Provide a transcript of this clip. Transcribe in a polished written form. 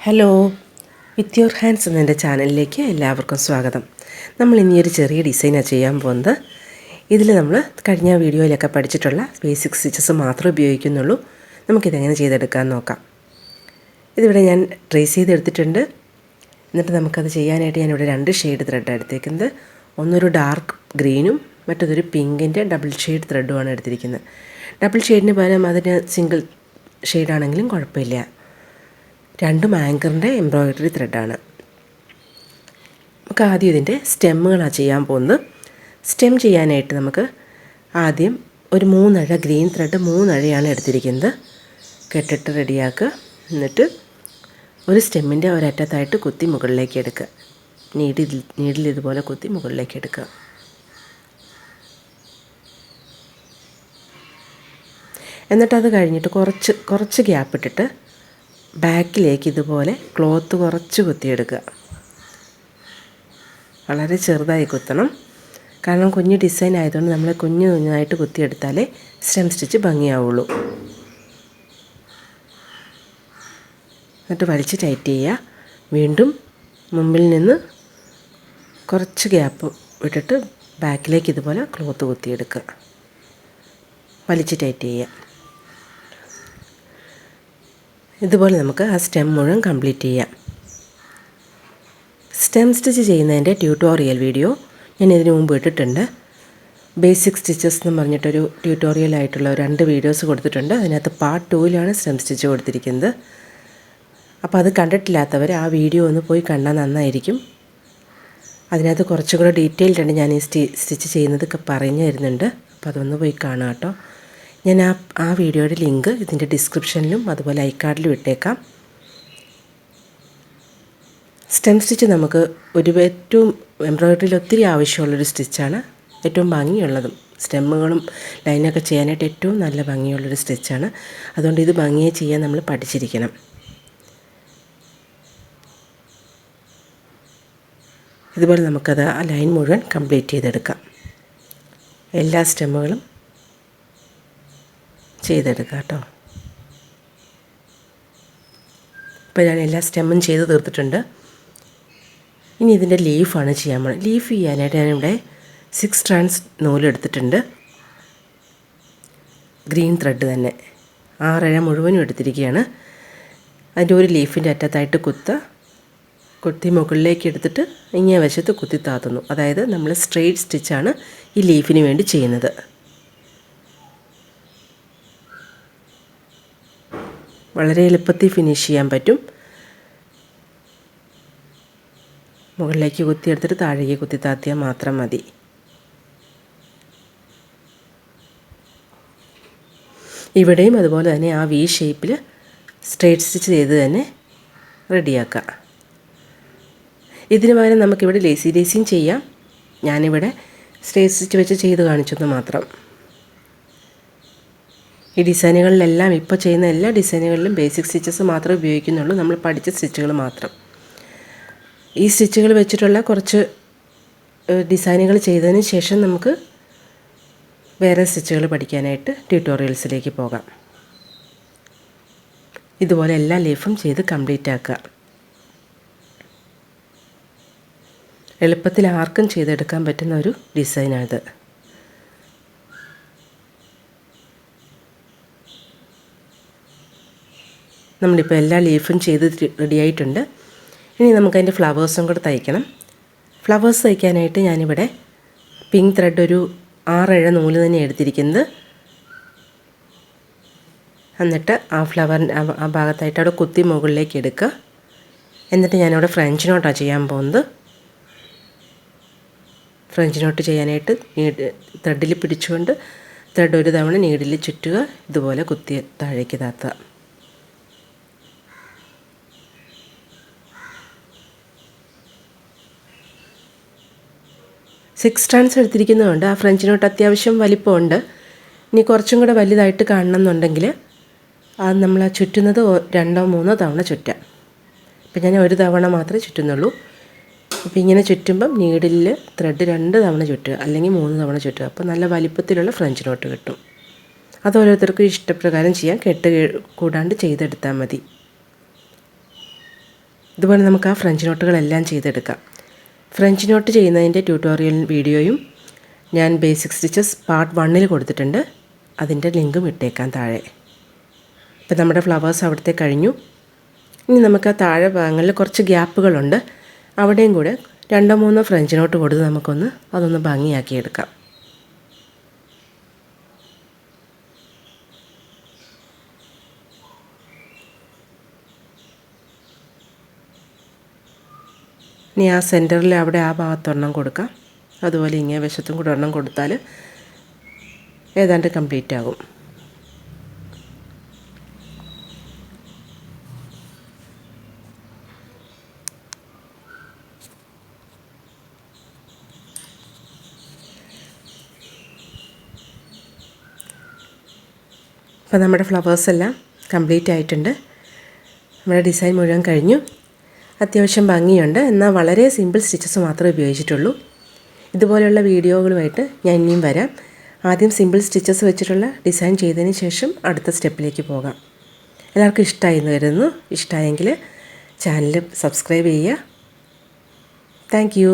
Hello, with your hands എന്ന ചാനലിലേക്ക് എല്ലാവർക്കും സ്വാഗതം. നമ്മൾ ഇനിയൊരു ചെറിയ ഡിസൈനാണ് ചെയ്യാൻ പോകുന്നത്. ഇതിൽ നമ്മൾ കഴിഞ്ഞ വീഡിയോയിലൊക്കെ പഠിച്ചിട്ടുള്ള ബേസിക് സ്റ്റിച്ചസ് മാത്രമേ ഉപയോഗിക്കുന്നുള്ളൂ. നമുക്കിതെങ്ങനെ ചെയ്തെടുക്കാൻ നോക്കാം. ഇതിവിടെ ഞാൻ ട്രേസ് ചെയ്തെടുത്തിട്ടുണ്ട്. എന്നിട്ട് നമുക്കത് ചെയ്യാനായിട്ട് ഞാനിവിടെ 2 ഷെയ്ഡ് ത്രെഡാണ് എടുത്തേക്കുന്നത്. ഒന്നൊരു ഡാർക്ക് ഗ്രീനും മറ്റൊരു പിങ്കിൻ്റെ ഡബിൾ ഷെയ്ഡ് ത്രെഡുമാണ് എടുത്തിരിക്കുന്നത്. ഡബിൾ ഷെയ്ഡിന് പകരം അതിന് സിംഗിൾ ഷെയ്ഡാണെങ്കിലും കുഴപ്പമില്ല. 2 ആങ്കറിൻ്റെ എംബ്രോയിഡറി ത്രെഡാണ്. നമുക്ക് ആദ്യം ഇതിൻ്റെ സ്റ്റെമ്മുകളാണ് ചെയ്യാൻ പോകുന്നത്. സ്റ്റെം ചെയ്യാനായിട്ട് നമുക്ക് ആദ്യം ഒരു 3 അഴ ഗ്രീൻ ത്രെഡ് 3 അഴയാണ് എടുത്തിരിക്കുന്നത്. കെട്ടിട്ട് റെഡിയാക്കുക. എന്നിട്ട് ഒരു സ്റ്റെമ്മിൻ്റെ ഒരറ്റത്തായിട്ട് കുത്തി മുകളിലേക്ക് എടുക്കുക. നീഡിൽ ഇതുപോലെ കുത്തി മുകളിലേക്ക് എടുക്കുക. എന്നിട്ടത് കഴിഞ്ഞിട്ട് കുറച്ച് ഗ്യാപ്പ് ഇട്ടിട്ട് ബാക്കിലേക്ക് ഇതുപോലെ ക്ലോത്ത് കുറച്ച് കുത്തിയെടുക്കുക. വളരെ ചെറുതായി കുത്തണം. കാരണം കുഞ്ഞ് ഡിസൈൻ ആയതുകൊണ്ട് നമ്മൾ കുഞ്ഞായിട്ട് കുത്തിയെടുത്താലേ സ്റ്റെം സ്റ്റിച്ച് ഭംഗിയാവുള്ളൂ. എന്നിട്ട് വലിച്ച് ടൈറ്റ് ചെയ്യുക. വീണ്ടും മുമ്പിൽ നിന്ന് കുറച്ച് ഗ്യാപ്പ് വിട്ടിട്ട് ബാക്കിലേക്ക് ഇതുപോലെ ക്ലോത്ത് കുത്തിയെടുക്കുക. വലിച്ച് ടൈറ്റ് ചെയ്യുക. ഇതുപോലെ നമുക്ക് ആ സ്റ്റെം മുഴുവൻ കംപ്ലീറ്റ് ചെയ്യാം. സ്റ്റെം സ്റ്റിച്ച് ചെയ്യുന്നതിൻ്റെ ട്യൂട്ടോറിയൽ വീഡിയോ ഞാൻ ഇതിനു മുമ്പ് ഇട്ടിട്ടുണ്ട്. ബേസിക് സ്റ്റിച്ചസ് എന്ന് പറഞ്ഞിട്ടൊരു ട്യൂട്ടോറിയലായിട്ടുള്ള 2 വീഡിയോസ് കൊടുത്തിട്ടുണ്ട്. അതിനകത്ത് പാർട്ട് 2ലാണ് സ്റ്റെം സ്റ്റിച്ച് കൊടുത്തിരിക്കുന്നത്. അപ്പോൾ അത് കണ്ടിട്ടില്ലാത്തവർ ആ വീഡിയോ ഒന്ന് പോയി കണ്ടാൽ നന്നായിരിക്കും. അതിനകത്ത് കുറച്ചുകൂടെ ഡീറ്റെയിൽഡ് ആണ് ഞാൻ ഈ സ്റ്റിച്ച് ചെയ്യുന്നതൊക്കെ പറഞ്ഞു തരുന്നുണ്ട്. അപ്പോൾ അതൊന്ന് പോയി കാണാം കേട്ടോ. ഞാൻ ആ വീഡിയോയുടെ ലിങ്ക് ഇതിൻ്റെ ഡിസ്ക്രിപ്ഷനിലും അതുപോലെ ഐക്കാർഡിലും ഇട്ടേക്കാം. സ്റ്റെം സ്റ്റിച്ച് നമുക്ക് ഏറ്റവും എംബ്രോയിഡറിയിൽ ഒത്തിരി ആവശ്യമുള്ളൊരു സ്റ്റിച്ചാണ്. ഏറ്റവും ഭംഗിയുള്ളതും സ്റ്റെമ്മുകളും ലൈനൊക്കെ ചെയ്യാനായിട്ട് ഏറ്റവും നല്ല ഭംഗിയുള്ളൊരു സ്റ്റിച്ചാണ്. അതുകൊണ്ട് ഇത് ഭംഗിയെ ചെയ്യാൻ നമ്മൾ പഠിച്ചിരിക്കണം. ഇതുപോലെ നമുക്കത് ആ ലൈൻ മുഴുവൻ കംപ്ലീറ്റ് ചെയ്തെടുക്കാം. എല്ലാ സ്റ്റെമ്മുകളും ചെയ്തെടുക്കാം കേട്ടോ. ഇപ്പോൾ ഞാൻ എല്ലാ സ്റ്റെമ്മും ചെയ്ത് തീർത്തിട്ടുണ്ട്. ഇനി ഇതിൻ്റെ ലീഫാണ് ചെയ്യാൻ പോകുന്നത്. ലീഫ് ചെയ്യാനായിട്ട് ഞാനിവിടെ 6 strands നൂലെടുത്തിട്ടുണ്ട്. ഗ്രീൻ ത്രെഡ് തന്നെ 6 ഇഴ മുഴുവനും എടുത്തിരിക്കുകയാണ്. അതിൻ്റെ ഒരു ലീഫിൻ്റെ അറ്റത്തായിട്ട് കുത്തി മുകളിലേക്ക് എടുത്തിട്ട് ഇങ്ങേ വശത്ത് കുത്തി താത്തുന്നു. അതായത് നമ്മൾ സ്ട്രെയിറ്റ് സ്റ്റിച്ചാണ് ഈ ലീഫിന് വേണ്ടി ചെയ്യുന്നത്. വളരെ എളുപ്പത്തിൽ ഫിനിഷ് ചെയ്യാൻ പറ്റും. മുകളിലേക്ക് കുത്തിയെടുത്തിട്ട് താഴേക്ക് കുത്തി താത്തിയാൽ മാത്രം മതി. ഇവിടെയും അതുപോലെ തന്നെ ആ വി ഷേപ്പിൽ സ്ട്രെയിറ്റ് സ്റ്റിച്ച് ചെയ്ത് തന്നെ റെഡിയാക്കാം. ഇതിന് പകരം നമുക്കിവിടെ ലേസിയും ചെയ്യാം. ഞാനിവിടെ സ്ട്രെയിറ്റ് സ്റ്റിച്ച് വെച്ച് ചെയ്ത് കാണിച്ചെന്ന് മാത്രം. ഈ ഡിസൈനുകളിലെല്ലാം ഇപ്പോൾ ചെയ്യുന്ന എല്ലാ ഡിസൈനുകളിലും ബേസിക് സ്റ്റിച്ചസ് മാത്രമേ ഉപയോഗിക്കുന്നുള്ളൂ. നമ്മൾ പഠിച്ച സ്റ്റിച്ചുകൾ മാത്രം. ഈ സ്റ്റിച്ചുകൾ വെച്ചിട്ടുള്ള കുറച്ച് ഡിസൈനുകൾ ചെയ്തതിന് ശേഷം നമുക്ക് വേറെ സ്റ്റിച്ചുകൾ പഠിക്കാനായിട്ട് ട്യൂട്ടോറിയൽസിലേക്ക് പോകാം. ഇതുപോലെ എല്ലാ ലീഫും ചെയ്ത് കംപ്ലീറ്റ് ആക്കുക. എളുപ്പത്തിൽ ആർക്കും ചെയ്തെടുക്കാൻ പറ്റുന്ന ഒരു ഡിസൈനാണിത്. നമ്മളിപ്പോൾ എല്ലാ ലീഫും ചെയ്ത് റെഡിയായിട്ടുണ്ട്. ഇനി നമുക്കതിൻ്റെ ഫ്ലവേഴ്സും കൂടെ തയ്ക്കണം. ഫ്ലവേഴ്സ് തയ്ക്കാനായിട്ട് ഞാനിവിടെ പിങ്ക് ത്രെഡ് ഒരു 6 ഇഴ നൂല് തന്നെ എടുത്തിരിക്കുന്നത്. എന്നിട്ട് ആ ഫ്ലവറിൻ്റെ ആ ഭാഗത്തായിട്ട് അവിടെ കുത്തി മുകളിലേക്ക് എടുക്കുക. എന്നിട്ട് ഞാനവിടെ ഫ്രഞ്ച് നോട്ടാണ് ചെയ്യാൻ പോകുന്നത്. ഫ്രഞ്ച് നോട്ട് ചെയ്യാനായിട്ട് ത്രെഡിൽ പിടിച്ചുകൊണ്ട് ത്രെഡ് ഒരു തവണ നീഡിൽ ചുറ്റുക. ഇതുപോലെ കുത്തി താഴേക്ക് താത്തുക. സിക്സ് strands എടുത്തിരിക്കുന്നതുകൊണ്ട് ആ ഫ്രഞ്ച് നോട്ട് അത്യാവശ്യം വലിപ്പമുണ്ട്. ഇനി കുറച്ചും കൂടെ വലുതായിട്ട് കാണണമെന്നുണ്ടെങ്കിൽ അത് നമ്മൾ ചുറ്റുന്നത് 2 or 3 തവണ ചുറ്റാം. ഇപ്പം ഞാൻ ഒരു തവണ മാത്രമേ ചുറ്റുന്നുള്ളൂ. അപ്പോൾ ഇങ്ങനെ ചുറ്റുമ്പം നീഡിൽ ത്രെഡ് 2 തവണ ചുറ്റുക, അല്ലെങ്കിൽ 3 തവണ ചുറ്റുക. അപ്പോൾ നല്ല വലിപ്പത്തിലുള്ള ഫ്രഞ്ച് നോട്ട് കിട്ടും. അത് ഓരോരുത്തർക്കും ഇഷ്ടപ്രകാരം ചെയ്യാം. കെട്ട് കൂടാണ്ട് ചെയ്തെടുത്താൽ മതി. ഇതുപോലെ നമുക്ക് ആ ഫ്രഞ്ച് നോട്ടുകളെല്ലാം ചെയ്തെടുക്കാം. ഫ്രഞ്ച് നോട്ട് ചെയ്യുന്നതിൻ്റെ ട്യൂട്ടോറിയൽ വീഡിയോയും ഞാൻ ബേസിക് സ്റ്റിച്ചസ് പാർട്ട് 1 കൊടുത്തിട്ടുണ്ട്. അതിൻ്റെ ലിങ്കും ഇട്ടേക്കാം താഴെ. ഇപ്പം നമ്മുടെ ഫ്ലവേഴ്സ് അവിടുത്തെ കഴിഞ്ഞു. ഇനി നമുക്ക് ആ താഴെ ഭാഗങ്ങളിൽ കുറച്ച് ഗ്യാപ്പുകളുണ്ട്. അവിടെയും കൂടെ 2-3 ഫ്രഞ്ച് നോട്ട് കൊടുത്ത് അതൊന്ന് ഭംഗിയാക്കിയെടുക്കാം. ഇനി ആ സെൻറ്ററിൽ അവിടെ ആ ഭാഗത്തൊരെണ്ണം കൊടുക്കാം. അതുപോലെ ഇങ്ങേ വശത്തും കൂടെ ഒരെണ്ണം കൊടുത്താൽ ഏതാണ്ട് കംപ്ലീറ്റ് ആകും. അപ്പോൾ നമ്മുടെ ഫ്ലവേഴ്സെല്ലാം കംപ്ലീറ്റ് ആയിട്ടുണ്ട്. നമ്മുടെ ഡിസൈൻ മുഴുവൻ കഴിഞ്ഞു. അത്യാവശ്യം ഭംഗിയുണ്ട്. എന്നാൽ വളരെ സിമ്പിൾ സ്റ്റിച്ചസ് മാത്രമേ ഉപയോഗിച്ചിട്ടുള്ളൂ. ഇതുപോലെയുള്ള വീഡിയോകളുമായിട്ട് ഞാൻ ഇനിയും വരാം. ആദ്യം സിമ്പിൾ സ്റ്റിച്ചസ് വെച്ചിട്ടുള്ള ഡിസൈൻ ചെയ്തതിന് ശേഷം അടുത്ത സ്റ്റെപ്പിലേക്ക് പോകാം. എല്ലാവർക്കും ഇഷ്ടമായി എന്ന് കരുതുന്നു. ഇഷ്ടമായെങ്കിൽ ചാനൽ സബ്സ്ക്രൈബ് ചെയ്യുക. Thank you.